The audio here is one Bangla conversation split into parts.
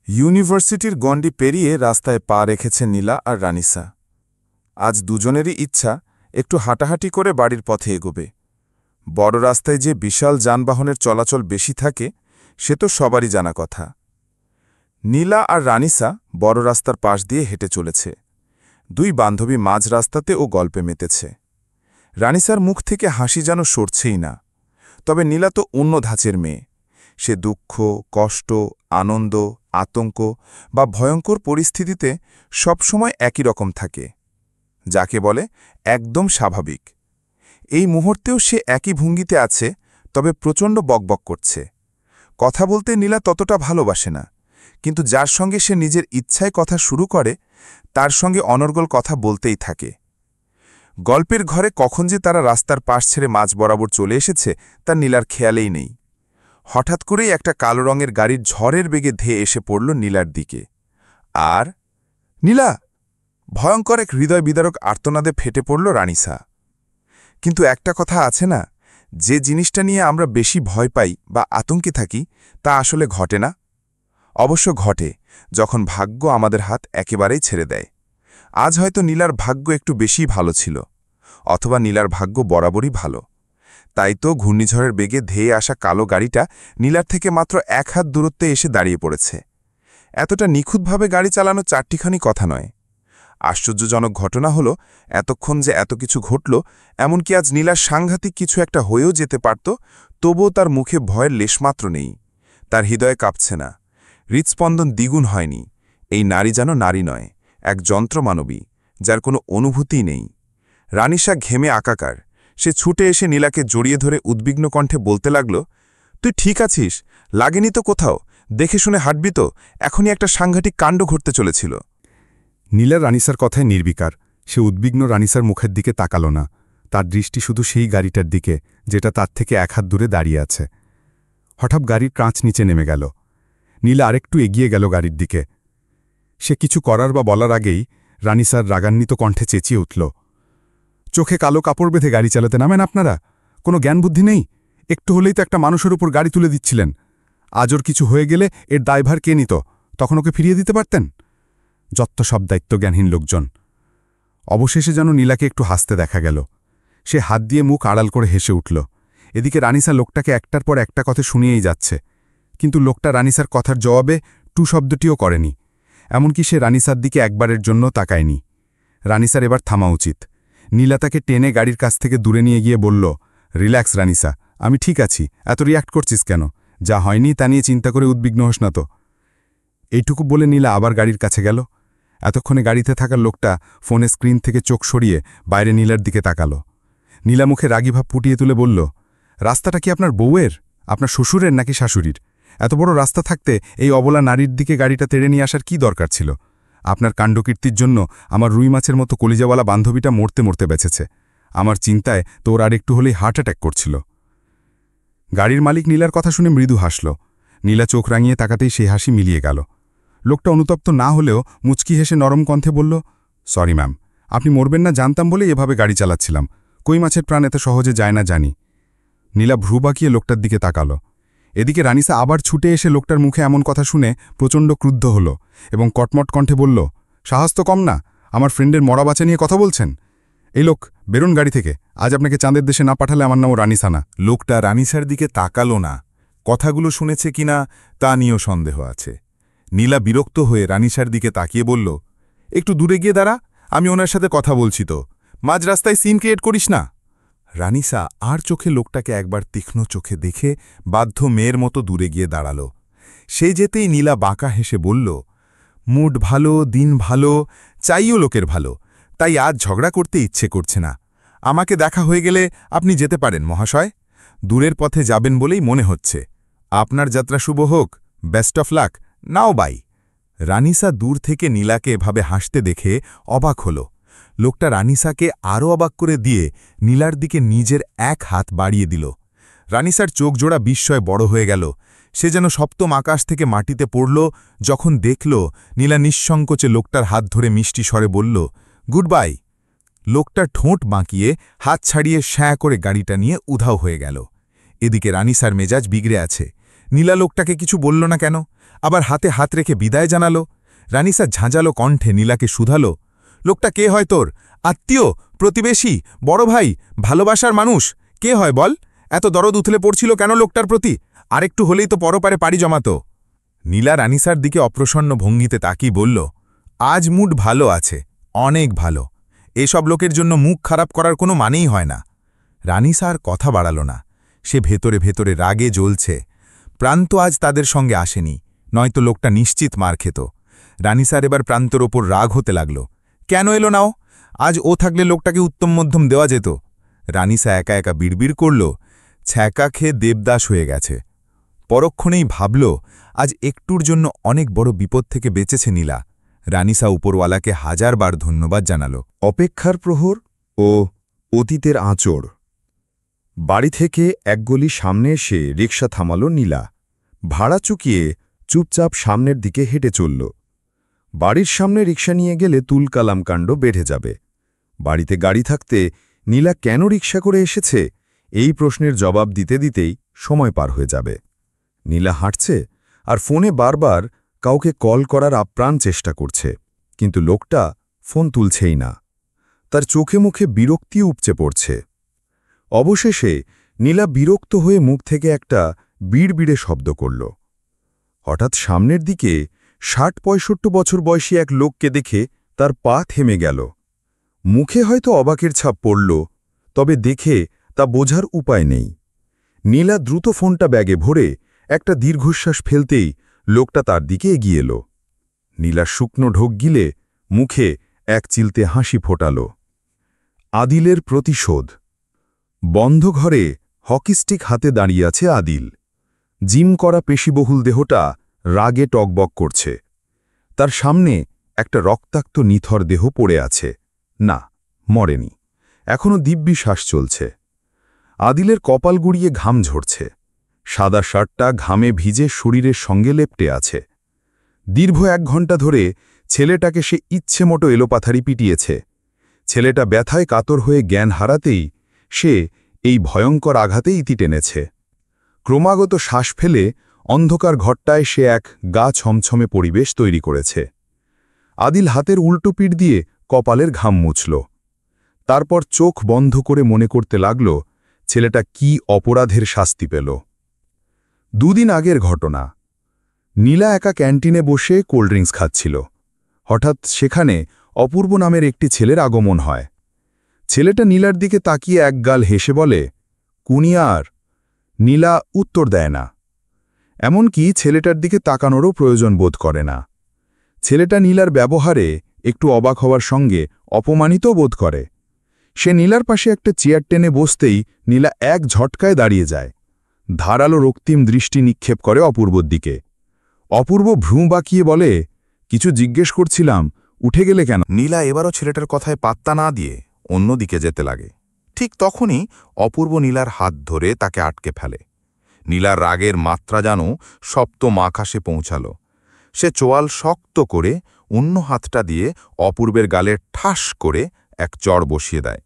ইউনিভার্সিটির গণ্ডি পেরিয়ে রাস্তায় পা রেখেছে নীলা আর রানিসা। আজ দুজনেরই ইচ্ছা একটু হাঁটাহাঁটি করে বাড়ির পথে এগোবে। বড় রাস্তায় যে বিশাল যানবাহনের চলাচল বেশি থাকে সে তো সবারই জানা কথা। নীলা আর রানিসা বড় রাস্তার পাশ দিয়ে হেঁটে চলেছে। দুই বান্ধবী মাঝ রাস্তাতে ও গল্পে মেতেছে। রানিসার মুখ থেকে হাসি যেন সরছেই না। তবে নীলা তো অন্য ধাঁচের মেয়ে। সে দুঃখ, কষ্ট, আনন্দ, আতঙ্ক বা ভয়ঙ্কর পরিস্থিতিতে সবসময় একই রকম থাকে, যাকে বলে একদম স্বাভাবিক। এই মুহূর্তেও সে একই ভঙ্গিতে আছে, তবে প্রচণ্ড বকবক করছে। কথা বলতে নীলা ততটা ভালোবাসে না, কিন্তু যার সঙ্গে সে নিজের ইচ্ছায় কথা শুরু করে তার সঙ্গে অনর্গল কথা বলতেই থাকে। গল্পের ঘরে কখন যে তারা রাস্তার পাশ ছেড়ে মাঝ বরাবর চলে এসেছে তা নীলার খেয়ালেই নেই। হঠাৎ করেই একটা কালো রঙের গাড়ির ঝড়ের বেগে ধেয়ে এসে পড়ল নীলার দিকে। আর নীলা! ভয়ঙ্কর এক হৃদয় বিদারক আর্তনাদে ফেটে পড়ল রানিসা। কিন্তু একটা কথা আছে না, যে জিনিসটা নিয়ে আমরা বেশি ভয় পাই বা আতঙ্কে থাকি তা আসলে ঘটে না। অবশ্য ঘটে যখন ভাগ্য আমাদের হাত একেবারেই ছেড়ে দেয়। আজ হয়তো নীলার ভাগ্য একটু বেশি ভালো ছিল, অথবা নীলার ভাগ্য বরাবরই ভালো। তাই তো ঘূর্ণিঝড়ের বেগে ধেয়ে আসা কালো গাড়িটা নীলার থেকে মাত্র 1 হাত দূরত্বে এসে দাঁড়িয়ে পড়েছে। এতটা নিখুঁতভাবে গাড়ি চালানো চারটিখানি কথা নয়। আশ্চর্যজনক ঘটনা হলো, এতক্ষণ যে এত কিছু ঘটল, এমনকি আজ নীলার সাংঘাতিক কিছু একটা হয়েও যেতে পারত, তবুও তার মুখে ভয়ের লেশমাত্র নেই। তার হৃদয়ে কাঁপছে না, হৃৎস্পন্দন দ্বিগুণ হয়নি। এই নারী যেন নারী নয়, এক যন্ত্রমানবী, যার কোনো অনুভূতি নেই। রানিসা ঘেমে আকাকার। সে ছুটে এসে নীলাকে জড়িয়ে ধরে উদ্বিগ্ন কণ্ঠে বলতে লাগল, তুই ঠিক আছিস? লাগেনি তো কোথাও? দেখে শুনে হাঁটবি তো? এখনই একটা সাংঘাতিক কাণ্ড ঘটতে চলেছিল। নীলা রানিসার কথায় নির্বিকার। সে উদ্বিগ্ন রানিসার মুখের দিকে তাকাল না। তার দৃষ্টি শুধু সেই গাড়িটার দিকে যেটা তার থেকে 1 হাত দূরে দাঁড়িয়ে আছে। হঠাৎ গাড়ির কাঁচ নিচে নেমে গেল। নীলা আরেকটু এগিয়ে গেল গাড়ির দিকে। সে কিছু করার বা বলার আগেই রানিসার রাগান্বিত কণ্ঠে চেঁচিয়ে উঠল, চোখে কালো কাপড় বেঁধে গাড়ি চালাতে নামেন আপনারা? কোনো জ্ঞানবুদ্ধি নেই? একটু হলেই তো একটা মানুষের উপর গাড়ি তুলে দিচ্ছিলেন। আজ ওর কিছু হয়ে গেলে এর দায়ভার কে নিত? তখন ওকে ফিরিয়ে দিতে পারতেন। যত সব দায়িত্বজ্ঞানহীন লোকজন। অবশেষে যেন নীলাকে একটু হাসতে দেখা গেল। সে হাত দিয়ে মুখ আড়াল করে হেসে উঠল। এদিকে রানিসা লোকটাকে একটার পর একটা কথা শুনিয়েই যাচ্ছে, কিন্তু লোকটা রানিসার কথার জবাবে টু শব্দটিও করেনি। এমনকি সে রানিসার দিকে একবারের জন্য তাকায়নি। রানিসার এবার থামা উচিত। নীলা তাকে টেনে গাড়ির কাছ থেকে দূরে নিয়ে গিয়ে বলল, রিল্যাক্স রানিসা, আমি ঠিক আছি, এত রিয়াক্ট করছিস কেন? যা হয়নি তা নিয়ে চিন্তা করে উদ্বিগ্ন হোস না তো। এইটুকু বলে নীলা আবার গাড়ির কাছে গেল। এতক্ষণে গাড়িতে থাকা লোকটা ফোনে স্ক্রিন থেকে চোখ সরিয়ে বাইরে নীলার দিকে তাকাল। নীলা মুখে রাগী ভাব ফুটিয়ে তুলে বলল, রাস্তাটা কি আপনার বউয়ের, আপনার শ্বশুরের নাকি শাশুড়ির? এত বড় রাস্তা থাকতে এই অবলা নারীর দিকে গাড়িটা তেড়ে নিয়ে আসার কি দরকার ছিল? আপনার কাণ্ডকীর্তির জন্য আমার রুই মাছের মতো কলিজাওয়ালা বান্ধবীটা মরতে মরতে বেঁচেছে। আমার চিন্তায় তোর আর একটু হলেই হার্ট অ্যাটাক করছিল। গাড়ির মালিক নীলার কথা শুনে মৃদু হাসল। নীলা চোখ রাঙিয়ে তাকাতেই সেই হাসি মিলিয়ে গেল। লোকটা অনুতপ্ত না হলেও মুচকি হেসে নরম কণ্ঠে বলল, সরি ম্যাম, আপনি মরবেন না জানতাম বলে এভাবে গাড়ি চালাচ্ছিলাম। কই মাছের প্রাণ এত সহজে যায় না জানি। নীলা ভ্রু বাঁকিয়ে লোকটার দিকে তাকাল। এদিকে রানিসা আবার ছুটে এসে লোকটার মুখে এমন কথা শুনে প্রচণ্ড ক্রুদ্ধ হল এবং কটমট কণ্ঠে বলল, সাহস তো কম না, আমার ফ্রেন্ডের মরা বাচ্চা নিয়ে কথা বলছেন? এই লোক, বেরোন গাড়ি থেকে। আজ আপনাকে চাঁদের দেশে না পাঠালে আমার নামও রানিসা না। লোকটা রানিসার দিকে তাকালো না। কথাগুলো শুনেছে কিনা তা নিয়েও সন্দেহ আছে। নীলা বিরক্ত হয়ে রানিসার দিকে তাকিয়ে বলল, একটু দূরে গিয়ে দাঁড়া, আমি ওনার সাথে কথা বলছি তো। মাঝ রাস্তায় সিন ক্রিয়েট করিস না। রানিসা আর চোখে লোকটাকে একবার তীক্ষ্ণ চোখে দেখে বাধ্য মেয়ের মতো দূরে গিয়ে দাঁড়াল। সে যেতেই নীলা বাঁকা হেসে বলল, মুড ভালো, দিন ভালো, চাইও লোকের ভালো, তাই আজ ঝগড়া করতে ইচ্ছে করছে না। আমাকে দেখা হয়ে গেলে আপনি যেতে পারেন মহাশয়। দূরের পথে যাবেন বলেই মনে হচ্ছে। আপনার যাত্রা শুভ হোক, best of luck, now bye. Ranisa দূর থেকে নীলাকে এভাবে হাসতে দেখে অবাক হল। লোকটা রানিসাকে আরও অবাক করে দিয়ে নীলার দিকে নিজের 1 হাত বাড়িয়ে দিল। রানিসার চোখ জোড়া বিস্ময়ে বড় হয়ে গেল। সে যেন সপ্তম আকাশ থেকে মাটিতে পড়ল যখন দেখল নীলা নিঃসংকোচে লোকটার হাত ধরে মিষ্টি স্বরে বলল, গুড বাই। লোকটা ঠোঁট বাঁকিয়ে হাত ছাড়িয়ে শ্যাঁ করে গাড়িটা নিয়ে উধাও হয়ে গেল। এদিকে রানিসার মেজাজ বিগড়ে আছে। নীলা লোকটাকে কিছু বলল না কেন, আবার হাতে হাত রেখে বিদায় জানালো। রানিসা ঝাঁঝালো কণ্ঠে নীলাকে শুধালো, লোকটা কে হয় তোর? আত্মীয়, প্রতিবেশী, বড় ভাই, ভালোবাসার মানুষ? কে হয় বল? এত দরদ উথলে পড়ছিল কেন লোকটার প্রতি? আরেকটু হলেই তো পরপারে পাড়ি জমাত। নীলা রানিসার দিকে অপ্রসন্ন ভঙ্গিতে তাকিয়ে বলল, আজ মুড ভালো আছে, অনেক ভালো। এসব লোকের জন্য মুখ খারাপ করার কোনো মানেই হয় না। রানিসা আর কথা বাড়াল না। সে ভেতরে ভেতরে রাগে জ্বলছে। প্রান্ত আজ তাদের সঙ্গে আসেনি, নয়তো লোকটা নিশ্চিত মার খেত। রানিসার এবার প্রান্তর ওপর রাগ হতে লাগল। কেন এলো নাও? আজ ও থাকলে লোকটাকে উত্তম মধ্যম দেওয়া যেত। রানিসা একা একা বিড়বিড় করল, ছ্যাঁকা খেয়ে দেবদাস হয়ে গেছে। পরক্ষণেই ভাবল, আজ একটুর জন্য অনেক বড় বিপদ থেকে বেঁচেছে নীলা। রানিসা উপরওয়ালাকে হাজারবার ধন্যবাদ জানাল। অপেক্ষার প্রহর ও অতীতের আঁচড়। বাড়ি থেকে এক গলি সামনে এসে রিকশা থামাল নীলা। ভাড়া চুকিয়ে চুপচাপ সামনের দিকে হেঁটে চলল। বাড়ির সামনে রিকশা নিয়ে গেলে তুলকালাম কাণ্ড বেড়ে যাবে। বাড়িতে গাড়ি থাকতে নীলা কেন রিকশা করে এসেছে, এই প্রশ্নের জবাব দিতে দিতেই সময় পার হয়ে যাবে। নীলা হাঁটছে আর ফোনে বারবার কাউকে কল করার আপ্রাণ চেষ্টা করছে, কিন্তু লোকটা ফোন তুলছেই না। তার চোখে মুখে বিরক্তি উপচে পড়ছে। অবশেষে নীলা বিরক্ত হয়ে মুখ থেকে একটা বিড়বিড়ে শব্দ করল। হঠাৎ সামনের দিকে ৬০-৬৫ বছর বয়সী এক লোককে দেখে তার পা থেমে গেল। মুখে হয়তো অবাকের ছাপ পড়ল, তবে দেখে তা বোঝার উপায় নেই। নীলা দ্রুত ফোনটা ব্যাগে ভরে একটা দীর্ঘশ্বাস ফেলতেই লোকটা তার দিকে এগিয়ে এলো। নীলা শুকনো ঢোক গিলে মুখে এক চিলতে হাসি ফোটাল। আদিলের প্রতিশোধ। বন্ধ ঘরে হকিস্টিক হাতে দাঁড়িয়ে আছে আদিল। জিম করা পেশিবহুল দেহটা রাগে টকবক করছে। তার সামনে একটা রক্তাক্ত নিথর দেহ পড়ে আছে। না, মরেনি, এখনো দিব্যি শ্বাস চলছে। আদিলের কপাল গুড়িয়ে ঘাম ঝরছে। সাদা শার্টটা ঘামে ভিজে শরীরের সঙ্গে লেপ্টে আছে। দীর্ঘ ১ ঘণ্টা ধরে ছেলেটাকে সে ইচ্ছেমতো এলোপাথারি পিটিয়েছে। ছেলেটা ব্যথায় কাতর হয়ে জ্ঞান হারাতেই সে এই ভয়ঙ্কর আঘাতে ইতি টেনেছে। ক্রমাগত শ্বাস ফেলে অন্ধকার ঘরটায় সে এক গা ছমছমে পরিবেশ তৈরি করেছে। আদিল হাতের উল্টো পিঠ দিয়ে কপালের ঘাম মুছল। তারপর চোখ বন্ধ করে মনে করতে লাগল ছেলেটা কি অপরাধের শাস্তি পেল। ২ দিন আগের ঘটনা। নীলা একা ক্যান্টিনে বসে কোল্ড ড্রিঙ্কস খাচ্ছিল। হঠাৎ সেখানে অপূর্ব নামের একটি ছেলের আগমন হয়। ছেলেটা নীলার দিকে তাকিয়ে এক গাল হেসে বলে, কুনিয়ার। নীলা উত্তর দেয় না, এমনকি ছেলেটার দিকে তাকানোরও প্রয়োজন বোধ করে না। ছেলেটা নীলার ব্যবহারে একটু অবাক হওয়ার সঙ্গে অপমানিত বোধ করে। সে নীলার পাশে একটা চেয়ার টেনে বসতেই নীলা এক ঝটকায় দাঁড়িয়ে যায়। ধারালো রক্তিম দৃষ্টি নিক্ষেপ করে অপূর্বর দিকে। অপূর্ব ভ্রু বাঁকিয়ে বলে, কিছু জিজ্ঞেস করছিলাম, উঠে গেলে কেন? নীলা এবারও ছেলেটার কথায় পাত্তা না দিয়ে অন্যদিকে যেতে লাগে। ঠিক তখনই অপূর্ব নীলার হাত ধরে তাকে আটকে ফেলে। নীলার রাগের মাত্রা যেন সপ্তম আকাশে পৌঁছাল। সে চোয়াল শক্ত করে অন্য হাতটা দিয়ে অপূর্বের গালে ঠাস করে এক চড় বসিয়ে দেয়।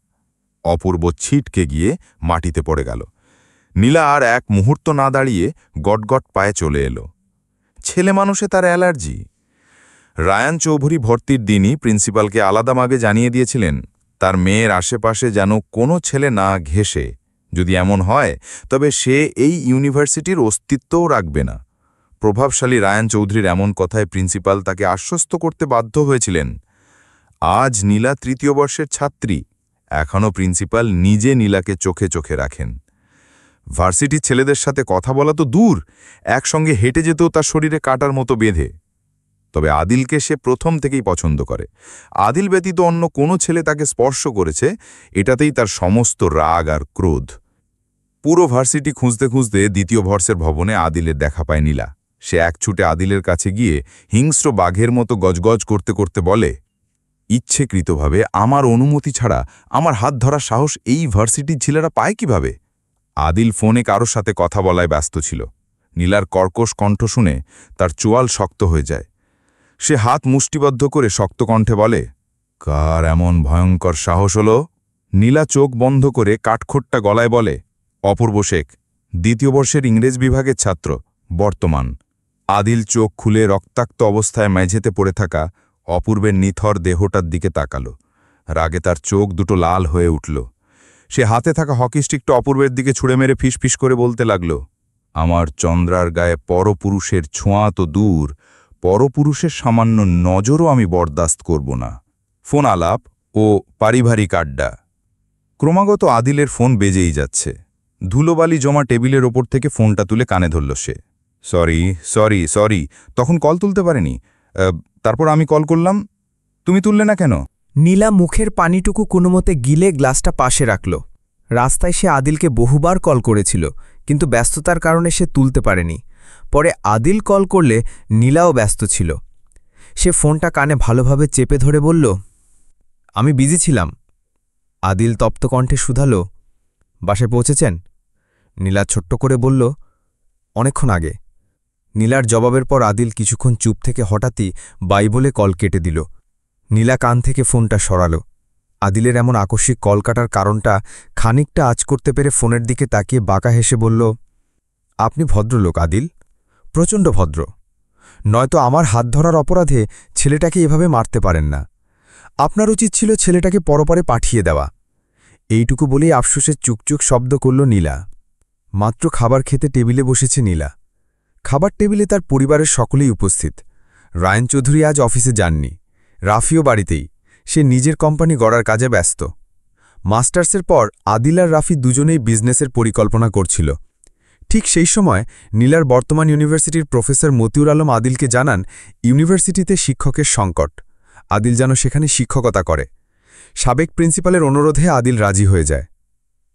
অপূর্ব ছিটকে গিয়ে মাটিতে পড়ে গেল। নীলা আর এক মুহূর্ত না দাঁড়িয়ে গটগট পায়ে চলে এলো। ছেলে মানুষে তার অ্যালার্জি। রায়ান চৌধুরী ভর্তির দিনই প্রিন্সিপালকে আলাদা মাগে জানিয়ে দিয়েছিলেন তার মেয়ের আশেপাশে যেন কোনো ছেলে না ঘেঁষে। যদি এমন হয় তবে সে এই ইউনিভার্সিটির অস্তিত্বও রাখবে না। প্রভাবশালী রায়ান চৌধুরীর এমন কথায় প্রিন্সিপাল তাকে আশ্বস্ত করতে বাধ্য হয়েছিলেন। আজ নীলা ৩য় বর্ষের ছাত্রী। এখনও প্রিন্সিপাল নিজে নীলাকে চোখে চোখে রাখেন। ভার্সিটির ছেলেদের সাথে কথা বলা তো দূর, একসঙ্গে হেঁটে যেতেও তার শরীরে কাটার মতো বেঁধে। তবে আদিলকে সে প্রথম থেকেই পছন্দ করে। আদিল ব্যতীত অন্য কোনো ছেলে তাকে স্পর্শ করেছে, এটাতেই তার সমস্ত রাগ আর ক্রোধ। পুরো ভার্সিটি খুঁজতে খুঁজতে ২য় বর্ষের ভবনে আদিলের দেখা পায় নীলা। সে এক ছুটে আদিলের কাছে গিয়ে হিংস্র বাঘের মতো গজগজ করতে করতে বলে, ইচ্ছেকৃতভাবে আমার অনুমতি ছাড়া আমার হাত ধরার সাহস এই ভার্সিটির ছেলেরা পায় কিভাবে? আদিল ফোনে কারোর সাথে কথা বলায় ব্যস্ত ছিল। নীলার কর্কশ কণ্ঠ শুনে তার চোয়াল শক্ত হয়ে যায়। সে হাত মুষ্টিবদ্ধ করে শক্ত কণ্ঠে বলে, কার এমন ভয়ঙ্কর সাহস হলো? নীলা চোখ বন্ধ করে কাঠখোট্টা গলায় বলে, অপূর্ব শেখ, ২য় বর্ষের ইংরেজ বিভাগের ছাত্র, বর্তমান। আদিল চোখ খুলে রক্তাক্ত অবস্থায় মেঝেতে পড়ে থাকা অপূর্বের নিথর দেহটার দিকে তাকাল। রাগে তার চোখ দুটো লাল হয়ে উঠল। সে হাতে থাকা হকি স্টিকটা অপূর্বের দিকে ছুঁড়ে মেরে ফিসফিস করে বলতে লাগল, আমার চন্দ্রার গায়ে পরপুরুষের ছোঁয়া তো দূর, পরপুরুষের সামান্য নজরও আমি বরদাস্ত করব না। ফোন আলাপ ও পারিবারিক আড্ডা। ক্রমাগত আদিলের ফোন বেজেই যাচ্ছে। ধুলোবালি জমা টেবিলের ওপর থেকে ফোনটা তুলে কানে ধরল সে। সরি সরি সরি, তখন কল তুলতে পারেনি। তারপর আমি কল করলাম, তুমি তুললে না কেন? নীলা মুখের পানিটুকু কোনোমতে গিলে গ্লাসটা পাশে রাখল। রাস্তায় সে আদিলকে বহুবার কল করেছিল, কিন্তু ব্যস্ততার কারণে সে তুলতে পারেনি। পরে আদিল কল করলে নীলাও ব্যস্ত ছিল। সে ফোনটা কানে ভালোভাবে চেপে ধরে বলল, আমি বিজি ছিলাম। আদিল তপ্ত কণ্ঠে শুধালো, বাসায় পৌঁছেছেন? নীলা ছোট্ট করে বলল, অনেকক্ষণ আগে। নীলার জবাবের পর আদিল কিছুক্ষণ চুপ থেকে হঠাৎই বাই বলে কল কেটে দিল। নীলা কান থেকে ফোনটা সরাল। আদিলের এমন আকস্মিক কল কাটার কারণটা খানিকটা আঁচ করতে পেরে ফোনের দিকে তাকিয়ে বাঁকা হেসে বলল, আপনি ভদ্রলোক আদিল, প্রচণ্ড ভদ্র। নয়তো আমার হাত ধরার অপরাধে ছেলেটাকে এভাবে মারতে পারেন না। আপনার উচিত ছিল ছেলেটাকে পরপারে পাঠিয়ে দেওয়া। এইটুকু বলেই আফসোসের চুকচুক শব্দ করল নীলা। মাত্র খাবার খেতে টেবিলে বসেছে নীলা। খাবার টেবিলে তার পরিবারের সকলেই উপস্থিত। রায়ন চৌধুরী আজ অফিসে যাননি, রাফিও বাড়িতেই। সে নিজের কোম্পানি গড়ার কাজে ব্যস্ত। মাস্টার্সের পর আদিল আর রাফি দুজনেই বিজনেসের পরিকল্পনা করছিল। ঠিক সেই সময় নীলার বর্তমান ইউনিভার্সিটির প্রফেসর মতিউর আলম আদিলকে জানান, ইউনিভার্সিটিতে শিক্ষকের সংকট। আদিল যেন সেখানে শিক্ষকতা করে। সাবেক প্রিন্সিপালের অনুরোধে আদিল রাজি হয়ে যায়।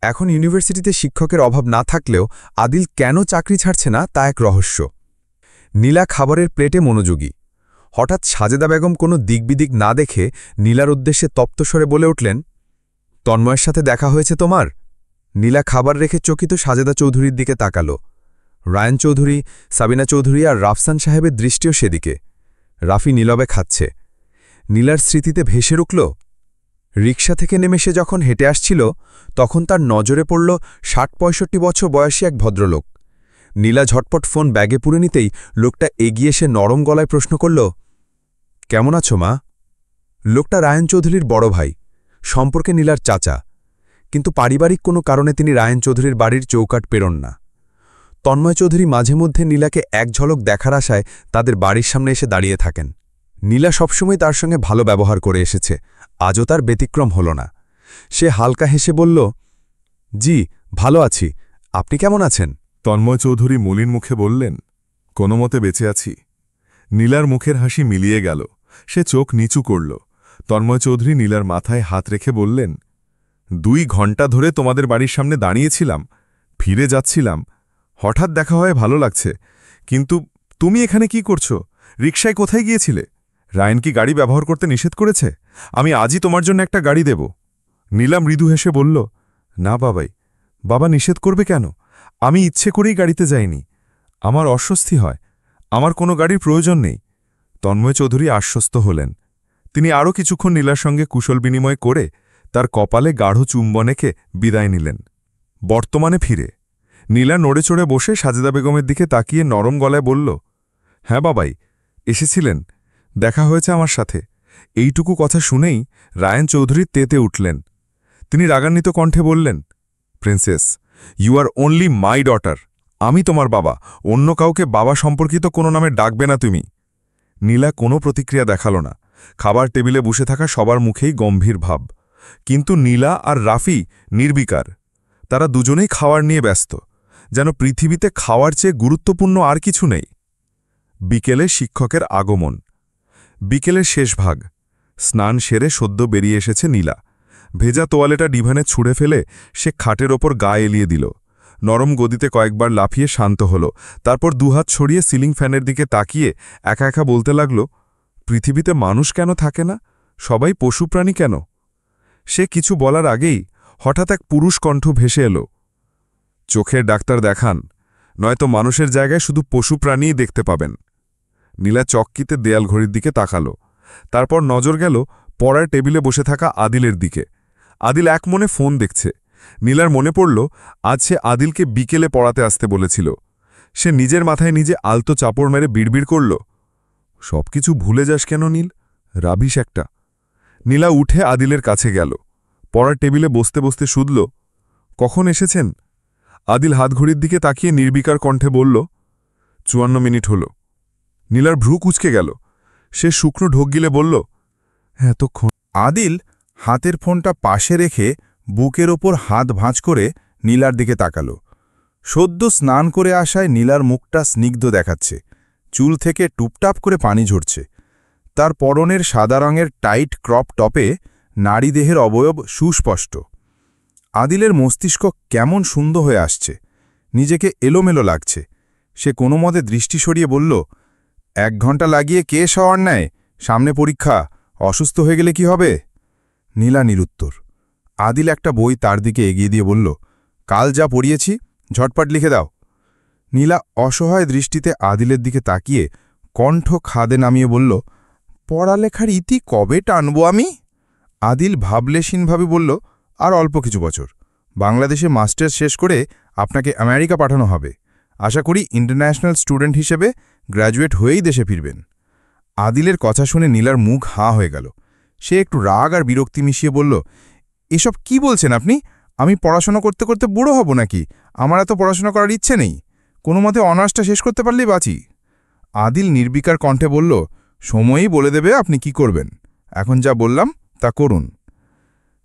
এখন ইউনিভার্সিটিতে শিক্ষকের অভাব না থাকলেও আদিল কেন চাকরি ছাড়ছে না তা এক রহস্য। নীলা খাবারের প্লেটে মনোযোগী। হঠাৎ সাজেদা বেগম কোনো দিকবিদিক না দেখে নীলার উদ্দেশ্যে তপ্তস্বরে বলে উঠলেন, তন্ময়ের সাথে দেখা হয়েছে তোমার? নীলা খাবার রেখে চকিত সাজেদা চৌধুরীর দিকে তাকাল। রায়ন চৌধুরী, সাবিনা চৌধুরী আর রাফসান সাহেবের দৃষ্টিও সেদিকে। রাফি নীলবে খাচ্ছে। নীলার স্মৃতিতে ভেসে উঠল, রিকশা থেকে নেমে সে যখন হেঁটে আসছিল তখন তার নজরে পড়ল ৬০-৬৫ বছর বয়সী এক ভদ্রলোক। নীলা ঝটপট ফোন ব্যাগে পুরে নিতেই লোকটা এগিয়ে এসে নরম গলায় প্রশ্ন করল, কেমন আছো মা? লোকটা রায়ন চৌধুরীর বড় ভাই, সম্পর্কে নীলার চাচা, কিন্তু পারিবারিক কোনো কারণে তিনি রায়ন চৌধুরীর বাড়ির চৌকাট পেরোন না। তন্ময় চৌধুরী মাঝে মধ্যে নীলাকে এক ঝলক দেখার আশায় তাদের বাড়ির সামনে এসে দাঁড়িয়ে থাকেন। নীলা সবসময় তার সঙ্গে ভালো ব্যবহার করে এসেছে, আজও তার ব্যতিক্রম হল না। সে হালকা হেসে বলল, জি ভালো আছি, আপনি কেমন আছেন? তন্ময় চৌধুরী মলিন মুখে বললেন, কোনোমতে বেঁচে আছি। নীলার মুখের হাসি মিলিয়ে গেল। সে চোখ নিচু করল। তন্ময় চৌধুরী নীলার মাথায় হাত রেখে বললেন, 2 ঘণ্টা ধরে তোমাদের বাড়ির সামনে দাঁড়িয়েছিলাম, ফিরে যাচ্ছিলাম, হঠাৎ দেখা হয়ে ভালো লাগছে। কিন্তু তুমি এখানে কি করছো? রিকশায় কোথায় গিয়েছিলে? রায়ন কি গাড়ি ব্যবহার করতে নিষেধ করেছে? আমি আজই তোমার জন্য একটা গাড়ি দেব। নীলা মৃদু হেসে বলল, না বাবাই, বাবা নিষেধ করবে কেন? আমি ইচ্ছে করেই গাড়িতে যাইনি। আমার অস্বস্তি হয়, আমার কোনো গাড়ির প্রয়োজন নেই। তন্ময় চৌধুরী আশ্বস্ত হলেন। তিনি আরও কিছুক্ষণ নীলার সঙ্গে কুশল বিনিময় করে তার কপালে গাঢ় চুম্বন এঁকে বিদায় নিলেন। বর্তমানে ফিরে নীলা নড়ে চড়ে বসে সাজেদা বেগমের দিকে তাকিয়ে নরম গলায় বলল, হ্যাঁ বাবাই, এসেছিলেন, দেখা হয়েছে আমার সাথে। এইটুকু কথা শুনেই রায়ন চৌধুরী তেতে উঠলেন। তিনি রাগান্বিত কণ্ঠে বললেন, princess, you are only my daughter. আমি তোমার বাবা, অন্য কাউকে বাবা সম্পর্কিত কোনো নামে ডাকবে না তুমি। নীলা কোনো প্রতিক্রিয়া দেখাল না। খাবার টেবিলে বসে থাকা সবার মুখেই গম্ভীর ভাব। কিন্তু নীলা আর রাফি নির্বিকার। তারা দুজনেই খাওয়ার নিয়ে ব্যস্ত, যেন পৃথিবীতে খাওয়ার চেয়ে গুরুত্বপূর্ণ আর কিছু নেই। বিকেলে শিক্ষকের আগমন। বিকেলের শেষ ভাগ। স্নান সেরে সদ্য বেরিয়ে এসেছে নীলা। ভেজা তোয়ালেটা ডিভানে ছুঁড়ে ফেলে সে খাটের ওপর গা এলিয়ে দিল। নরম গদিতে কয়েকবার লাফিয়ে শান্ত হল। তারপর দুহাত ছড়িয়ে সিলিং ফ্যানের দিকে তাকিয়ে একা একা বলতে লাগল, পৃথিবীতে মানুষ কেন থাকে না? সবাই পশুপ্রাণী কেন? সে কিছু বলার আগেই হঠাৎ এক পুরুষ কণ্ঠ ভেসে এলো, চোখের ডাক্তার দেখান, নয়তো মানুষের জায়গায় শুধু পশুপ্রাণীই দেখতে পাবেন। নীলা চক্কিতে দেয়াল ঘড়ির দিকে তাকাল। তারপর নজর গেল পড়ার টেবিলে বসে থাকা আদিলের দিকে। আদিল এক মনে ফোন দেখছে। নীলার মনে পড়ল, আজ সে আদিলকে বিকেলে পড়াতে আসতে বলেছিল। সে নিজের মাথায় নিজে আলতো চাপড় মেরে বিড়বিড় করল, সবকিছু ভুলে যাস কেন নীল, রাবিশ একটা। নীলা উঠে আদিলের কাছে গেল, পড়ার টেবিলে বসতে বসতে শুধল, কখন এসেছেন? আদিল হাতঘড়ির দিকে তাকিয়ে নির্বিকার কণ্ঠে বলল, 54 মিনিট হল। নীলার ভ্রু কুঁচকে গেল, সে শুকনো ঢোক গিলে বলল, এতক্ষণ। আদিল হাতের ফোনটা পাশে রেখে বুকের ওপর হাত ভাঁজ করে নীলার দিকে তাকাল। সদ্য স্নান করে আসায় নীলার মুখটা স্নিগ্ধ দেখাচ্ছে, চুল থেকে টুপটাপ করে পানি ঝরছে। তার পরনের সাদা রঙের টাইট ক্রপ টপে নারী দেহের অবয়ব সুস্পষ্ট। আদিলের মস্তিষ্ক কেমন সুন্দর হয়ে আসছে, নিজেকে এলোমেলো লাগছে। সে কোনো মতে দৃষ্টি সরিয়ে বলল, 1 ঘন্টা লাগিয়ে কে শোয়ার নেয়? সামনে পরীক্ষা, অসুস্থ হয়ে গেলে কি হবে? নীলা নিরুত্তর। আদিল একটা বই তার দিকে এগিয়ে দিয়ে বলল, কাল যা পড়িয়েছি ঝটপট লিখে দাও। নীলা অসহায় দৃষ্টিতে আদিলের দিকে তাকিয়ে কণ্ঠ খাদে নামিয়ে বলল, পড়ালেখার ইতি কবে টানব আমি? আদিল ভাবলেশীনভাবে বলল, আর অল্প কিছু বছর। বাংলাদেশে মাস্টার্স শেষ করে আপনাকে আমেরিকা পাঠানো হবে। আশা করি ইন্টারন্যাশনাল স্টুডেন্ট হিসেবে গ্র্যাজুয়েট হয়েই দেশে ফিরবেন। আদিলের কথা শুনে নীলার মুখ হাঁ হয়ে গেল। সে একটু রাগ আর বিরক্তি মিশিয়ে বলল, এসব কি বলছেন আপনি? আমি পড়াশোনা করতে করতে বুড়ো হব নাকি? আমার এত পড়াশোনা করার ইচ্ছে নেই। কোনো মতে অনার্সটা শেষ করতে পারলেই বাঁচি। আদিল নির্বিকার কণ্ঠে বলল, সময়ই বলে দেবে আপনি কি করবেন। এখন যা বললাম তা করুন।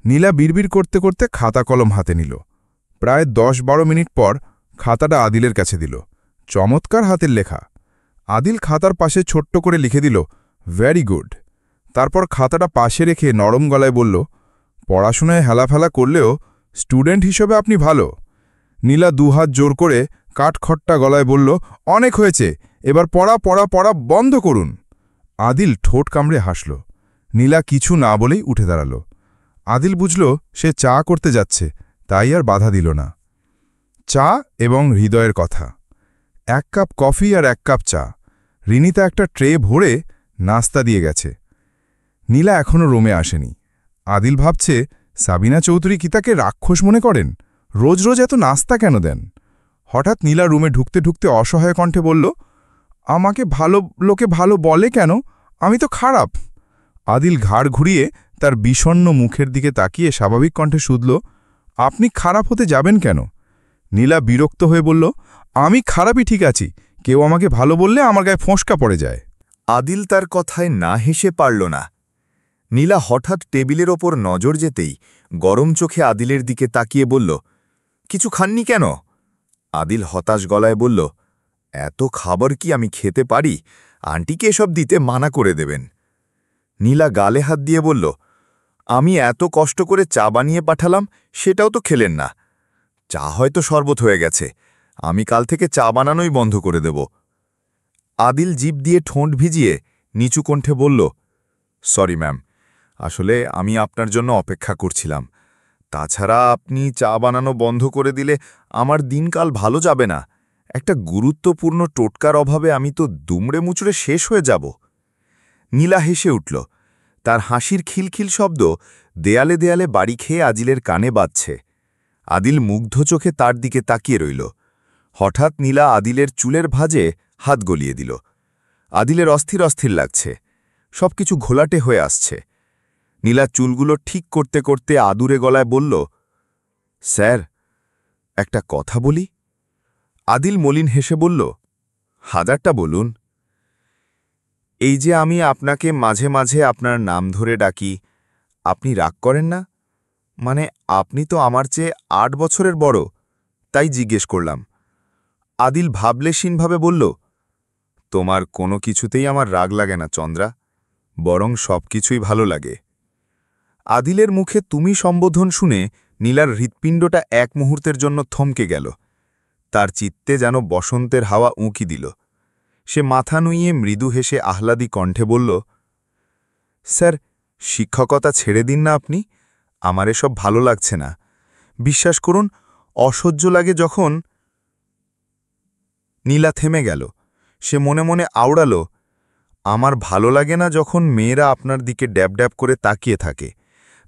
নীলা বিড়বিড় করতে করতে খাতা কলম হাতে নিল। প্রায় 10-12 মিনিট পর খাতাটা আদিলের কাছে দিল। চমৎকার হাতের লেখা। আদিল খাতার পাশে ছোট্ট করে লিখে দিল, ভেরি গুড। তারপর খাতাটা পাশে রেখে নরম গলায় বলল, পড়াশোনায় হেলাফেলা করলেও স্টুডেন্ট হিসেবে আপনি ভালো। নীলা দুহাত জোর করে কাঠখট্টা গলায় বলল, অনেক হয়েছে, এবার পড়া পড়া পড়া বন্ধ করুন। আদিল ঠোঁট কামড়ে হাসল। নীলা কিছু না বলেই উঠে দাঁড়াল। আদিল বুঝল সে চা করতে যাচ্ছে, তাই আর বাধা দিল না। চা এবং হৃদয়ের কথা। 1 কাপ কফি আর 1 কাপ চা। রিনিতা একটা ট্রে ভরে নাস্তা দিয়ে গেছে। নীলা এখনও রুমে আসেনি। আদিল ভাবছে, সাবিনা চৌধুরী কি তাকে রাক্ষস মনে করেন? রোজ রোজ এত নাস্তা কেন দেন? হঠাৎ নীলা রুমে ঢুকতে ঢুকতে অসহায় কণ্ঠে বলল, আমাকে ভালো লোকে ভালো বলে কেন? আমি তো খারাপ। আদিল ঘাড় ঘুরিয়ে তার বিষণ্ণ মুখের দিকে তাকিয়ে স্বাভাবিক কণ্ঠে শুধল, আপনি খারাপ হতে যাবেন কেন? নীলা বিরক্ত হয়ে বলল, আমি খারাপই ঠিক আছি, কেউ আমাকে ভালো বললে আমার গায়ে ফোঁসকা পড়ে যায়। আদিল তার কথায় না হেসে পারল না। নীলা হঠাৎ টেবিলের ওপর নজর যেতেই গরম চোখে আদিলের দিকে তাকিয়ে বলল, কিছু খাননি কেন? আদিল হতাশ গলায় বলল, এত খাবার কি আমি খেতে পারি? আন্টিকে এসব দিতে মানা করে দেবেন। নীলা গালে হাত দিয়ে বলল, আমি এত কষ্ট করে চা বানিয়ে পাঠালাম, সেটাও তো খেলেন না। চা হয়তো শরবত হয়ে গেছে, আমি কাল থেকে চা বানানোই বন্ধ করে দেব। আদিল জিভ দিয়ে ঠোঁট ভিজিয়ে নিচু কণ্ঠে বলল, সরি ম্যাম, আসলে আমি আপনার জন্য অপেক্ষা করছিলাম। তাছাড়া আপনি চা বানানো বন্ধ করে দিলে আমার দিনকাল ভালো যাবে না। একটা গুরুত্বপূর্ণ টোটকার অভাবে আমি তো দুমড়ে মুচড়ে শেষ হয়ে যাব। নীলা হেসে উঠল। তার হাসির খিলখিল শব্দ দেয়ালে দেয়ালে বাড়ি খেয়ে আদিলের কানে বাজছে। আদিল মুগ্ধ চোখে তার দিকে তাকিয়ে রইল। হঠাৎ নীলা আদিলের চুলের ভাঁজে হাত গলিয়ে দিল। আদিলের অস্থির অস্থির লাগছে, সবকিছু ঘোলাটে হয়ে আসছে। নীলা চুলগুলো ঠিক করতে করতে আদুরে গলায় বলল, স্যার, একটা কথা বলি? আদিল মলিন হেসে বলল, হাজারটা বলুন। এই যে আমি আপনাকে মাঝে মাঝে আপনার নাম ধরে ডাকি, আপনি রাগ করেন না? মানে আপনি তো আমার চেয়ে 8 বছরের বড়, তাই জিজ্ঞেস করলাম। আদিল ভাবলেশীনভাবে বলল, তোমার কোনো কিছুতেই আমার রাগ লাগে না চন্দ্রা, বরং সব কিছুই ভালো লাগে। আদিলের মুখে তুমি সম্বোধন শুনে নীলার হৃৎপিণ্ডটা এক মুহূর্তের জন্য থমকে গেল। তার চিত্তে যেন বসন্তের হাওয়া উঁকি দিল। সে মাথা নুইয়ে মৃদু হেসে আহ্লাদী কণ্ঠে বলল, স্যার, শিক্ষকতা ছেড়ে দিন না আপনি, আমার এসব ভালো লাগছে না। বিশ্বাস করুন, অসহ্য লাগে যখন। নীলা থেমে গেল। সে মনে মনে আওড়াল, আমার ভালো লাগে না যখন মেয়েরা আপনার দিকে ড্যাব ড্যাব করে তাকিয়ে থাকে।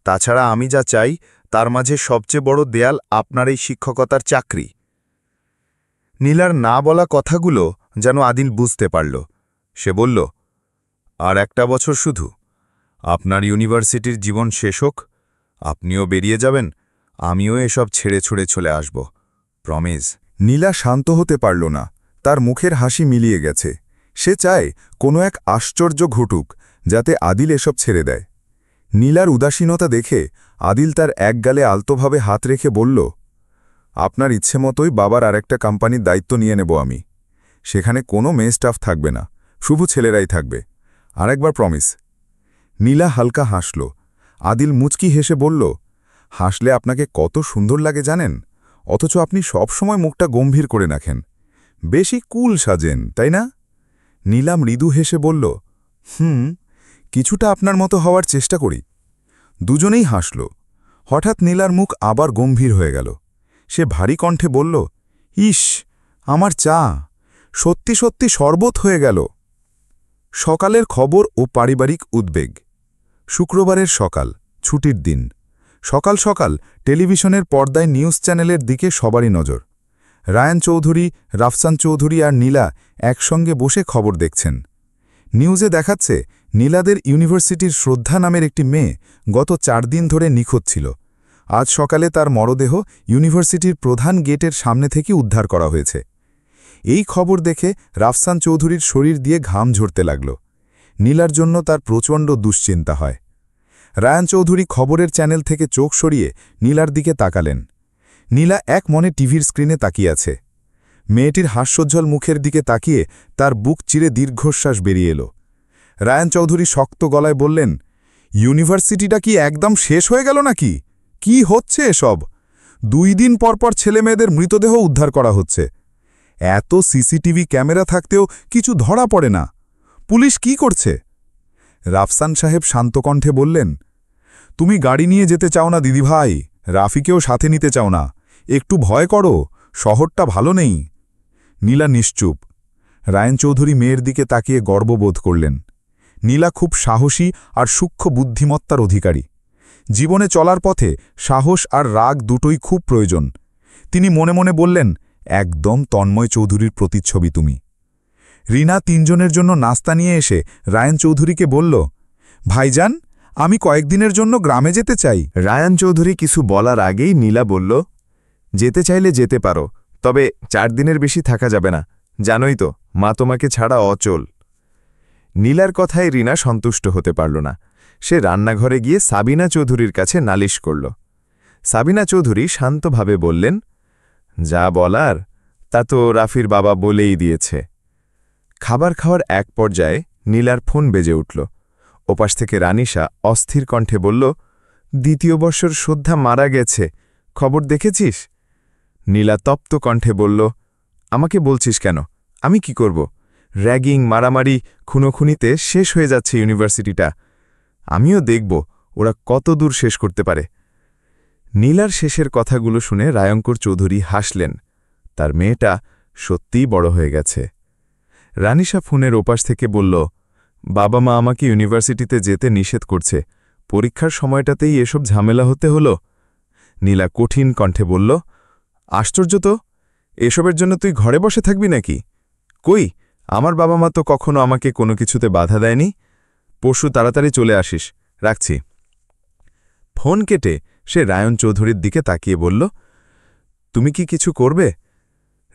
তাছাড়া আমি যা চাই তার মাঝে সবচেয়ে বড় দেয়াল আপনার এই শিক্ষকতার চাকরি। নীলার না বলা কথাগুলো যেন আদিল বুঝতে পারল। সে বলল, আর একটা বছর শুধু, আপনার ইউনিভার্সিটির জীবন শেষ হোক, আপনিও বেরিয়ে যাবেন, আমিও এসব ছেড়ে ছুড়ে চলে আসব, প্রমিস। নীলা শান্ত হতে পারল না, তার মুখের হাসি মিলিয়ে গেছে। সে চায় কোনো এক আশ্চর্য ঘটুক যাতে আদিল এসব ছেড়ে দেয়। নীলার উদাসীনতা দেখে আদিল তার এক গালে আলতোভাবে হাত রেখে বলল, আপনার ইচ্ছে মতোই বাবার আরেকটা কোম্পানির দায়িত্ব নিয়ে নেব আমি। সেখানে কোনো মেয়ে স্টাফ থাকবে না, শুধু ছেলেরাই থাকবে। আরেকবার প্রমিস। নীলা হালকা হাসল। আদিল মুচকি হেসে বলল, হাসলে আপনাকে কত সুন্দর লাগে জানেন, অথচ আপনি সবসময় মুখটা গম্ভীর করে রাখেন। বেশি কুল সাজেন, তাই না? নীলা মৃদু হেসে বলল, কিছুটা আপনার মতো হওয়ার চেষ্টা করি। দুজনেই হাসল। হঠাৎ নীলার মুখ আবার গম্ভীর হয়ে গেল। সে ভারী কণ্ঠে বলল, ইস, আমার চা সত্যি সত্যি শরবত হয়ে গেল। সকালের খবর ও পারিবারিক উদ্বেগ। শুক্রবারের সকাল, ছুটির দিন। সকাল সকাল টেলিভিশনের পর্দায় নিউজ চ্যানেলের দিকে সবারই নজর। রায়ান চৌধুরী, রাফসান চৌধুরী আর নীলা একসঙ্গে বসে খবর দেখছেন। নিউজে দেখাচ্ছে নীলাদের ইউনিভার্সিটির শ্রদ্ধা নামের একটি মেয়ে গত 4 দিন ধরে নিখোঁজ ছিল। আজ সকালে তার মরদেহ ইউনিভার্সিটির প্রধান গেটের সামনে থেকে উদ্ধার করা হয়েছে। এই খবর দেখে রাফসান চৌধুরীর শরীর দিয়ে ঘাম ঝরতে লাগল। নীলার জন্য তার প্রচণ্ড দুশ্চিন্তা হয়। রায়ান চৌধুরী খবরের চ্যানেল থেকে চোখ সরিয়ে নীলার দিকে তাকালেন। নীলা এক মনে টিভির স্ক্রিনে তাকিয়ে আছে। মেয়েটির হাস্যোজ্জ্বল মুখের দিকে তাকিয়ে তার বুক চিরে দীর্ঘশ্বাস বেরিয়ে এলো। রায়ান চৌধুরী শক্ত গলায় বললেন, ইউনিভার্সিটিটা কি একদম শেষ হয়ে গেল নাকি? কি হচ্ছে এসব? 2 দিন পরপর ছেলেমেয়েদের মৃতদেহ উদ্ধার করা হচ্ছে। এত সিসিটিভি ক্যামেরা থাকতেও কিছু ধরা পড়ে না। পুলিশ কি করছে? রাফসান সাহেব শান্ত কণ্ঠে বললেন, তুমি গাড়ি নিয়ে যেতে চাও না দিদিভাই, রাফিকেও সাথে নিতে চাও না, একটু ভয় করো, শহরটা ভালো নেই। নীলা নিশ্চুপ। রায়ান চৌধুরী মেয়ের দিকে তাকিয়ে গর্ববোধ করলেন। নীলা খুব সাহসী আর সূক্ষ্ম বুদ্ধিমত্তার অধিকারী। জীবনে চলার পথে সাহস আর রাগ দুটোই খুব প্রয়োজন। তিনি মনে মনে বললেন, একদম তন্ময় চৌধুরীর প্রতিচ্ছবি তুমি। রিনা 3 জনের জন্য নাস্তা নিয়ে এসে রায়ান চৌধুরীকে বলল, ভাইজান, আমি কয়েকদিনের জন্য গ্রামে যেতে চাই। রায়ান চৌধুরী কিছু বলার আগেই নীলা বলল, যেতে চাইলে যেতে পারো, তবে 4 দিনের বেশি থাকা যাবে না, জানোই তো মা তোমাকে ছাড়া অচল। নীলার কথায় রিনা সন্তুষ্ট হতে পারল না। সে রান্নাঘরে গিয়ে সাবিনা চৌধুরীর কাছে নালিশ করল। সাবিনা চৌধুরী শান্তভাবে বললেন, যা বলার তা তো রাফির বাবা বলেই দিয়েছে। খাবার খাওয়ার এক পর্যায়ে নীলার ফোন বেজে উঠল। ওপাশ থেকে রানিশা অস্থির কণ্ঠে বলল, 2য় বর্ষর শ্রদ্ধা মারা গেছে, খবর দেখেছিস? নীলা তপ্ত কণ্ঠে বলল, আমাকে বলছিস কেন? আমি কি করব? র্যাগিং, মারামারি, খুনোখুনিতে শেষ হয়ে যাচ্ছে ইউনিভার্সিটিটা। আমিও দেখব ওরা কত দূর শেষ করতে পারে। নীলার শেষের কথাগুলো শুনে রায়ঙ্কর চৌধুরী হাসলেন। তার মেয়েটা সত্যিই বড় হয়ে গেছে। রানিশা ফোনের ওপাশ থেকে বলল, বাবা মা আমাকে ইউনিভার্সিটিতে যেতে নিষেধ করছে, পরীক্ষার সময়টাতেই এসব ঝামেলা হতে হলো। নীলা কঠিন কণ্ঠে বলল, আশ্চর্য তো, এসবের জন্য তুই ঘরে বসে থাকবি নাকি? কই, আমার বাবা মা তো কখনো আমাকে কোনো কিছুতে বাধা দেয়নি। পরশু তাড়াতাড়ি চলে আসিস, রাখছি। ফোন কেটে সে রায়ন চৌধুরীর দিকে তাকিয়ে বলল, তুমি কি কিছু করবে?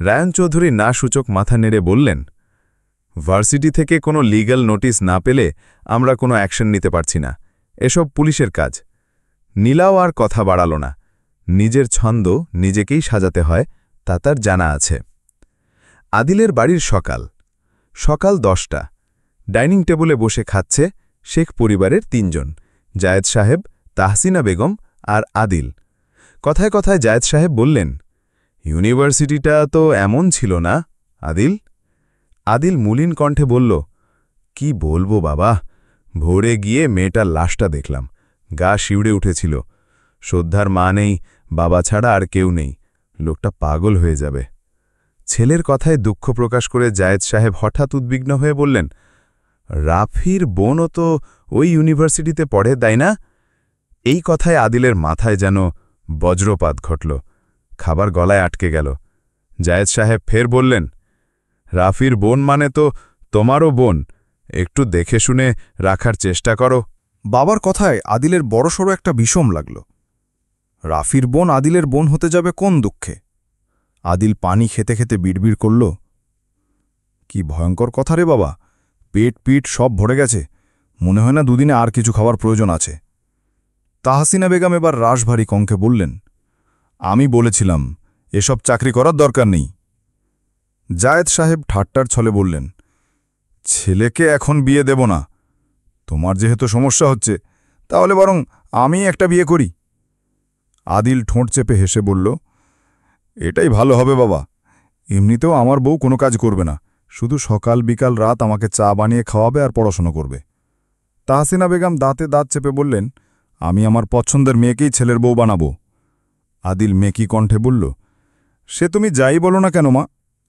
রায়ন চৌধুরী না সূচক মাথা নেড়ে বললেন, ভার্সিটি থেকে কোনো লিগ্যাল নোটিশ না পেলে আমরা কোনো অ্যাকশন নিতে পারছি না, এসব পুলিশের কাজ। নীলাও আর কথা বাড়াল না। নিজের ছন্দ নিজেকেই সাজাতে হয়, তা তার জানা আছে। আদিলের বাড়ির সকাল। সকাল 10টা। ডাইনিং টেবলে বসে খাচ্ছে শেখ পরিবারের 3 জন, জায়েদ সাহেব, তাহসিনা বেগম আর আদিল। কথায় কথায় জায়েদ সাহেব বললেন, ইউনিভার্সিটিটা তো এমন ছিল না আদিল? আদিল মলিন কণ্ঠে বলল, কি বলবো বাবা, ভোরে গিয়ে মেয়েটার লাশটা দেখলাম, গা শিউড়ে উঠেছিল। শ্রদ্ধার মা নেই, বাবা ছাড়া আর কেউ নেই, লোকটা পাগল হয়ে যাবে। ছেলের কথায় দুঃখ প্রকাশ করে জায়েদ সাহেব হঠাৎ উদ্বিগ্ন হয়ে বললেন, রাফির বোনও তো ওই ইউনিভার্সিটিতে পড়ে, তাই না? এই কথায় আদিলের মাথায় যেন বজ্রপাত ঘটল। খাবার গলায় আটকে গেল। জায়েদ সাহেব ফের বললেন, রাফির বোন মানে তো তোমারও বোন, একটু দেখে শুনে রাখার চেষ্টা করো। বাবার কথায় আদিলের বড়সড় একটা বিষম লাগল। রাফির বোন আদিলের বোন হতে যাবে কোন দুঃখে? আদিল পানি খেতে খেতে বিড়বিড় করল, কি ভয়ঙ্কর কথা রে বাবা, পেট পিট সব ভরে গেছে, মনে হয় না দুদিনে আর কিছু খাবার প্রয়োজন আছে। তাহসিনা বেগম এবার রাশভারী কঙ্কে বললেন, আমি বলেছিলাম এসব চাকরি করার দরকার নেই। জায়েদ সাহেব ঠাট্টার ছলে বললেন, ছেলেকে এখন বিয়ে দেব না, তোমার যেহেতু সমস্যা হচ্ছে তাহলে বরং আমি একটা বিয়ে করি। আদিল ঠোঁট চেপে হেসে বলল, এটাই ভালো হবে বাবা, এমনিতেও আমার বউ কোনো কাজ করবে না, শুধু সকাল বিকাল রাত আমাকে চা বানিয়ে খাওয়াবে আর পড়াশোনা করবে। তাহসিনা বেগম দাঁতে দাঁত চেপে বললেন, আমি আমার পছন্দের মেয়েকেই ছেলের বউ বানাবো। আদিল মেকি কণ্ঠে বলল, সে তুমি যাই বলো না কেন মা,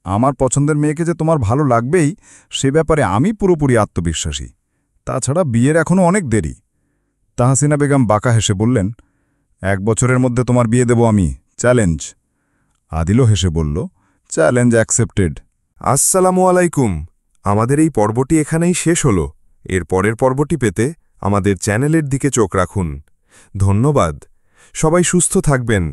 আমার পছন্দের মেয়েকে যে তোমার ভালো লাগবেই সে ব্যাপারে আমি পুরোপুরি আত্মবিশ্বাসী, তাছাড়া বিয়ের এখনও অনেক দেরি। তাহসিনা বেগম বাঁকা হেসে বললেন, 1 বছরের মধ্যে তোমার বিয়ে দেব আমি, চ্যালেঞ্জ। আদিলও হেসে বলল, চ্যালেঞ্জ অ্যাকসেপ্টেড। আসসালামু আলাইকুম, আমাদের এই পর্বটি এখানেই শেষ হল। এর পরের পর্বটি পেতে আমাদের চ্যানেলের দিকে চোখ রাখুন। ধন্যবাদ, সবাই সুস্থ থাকবেন।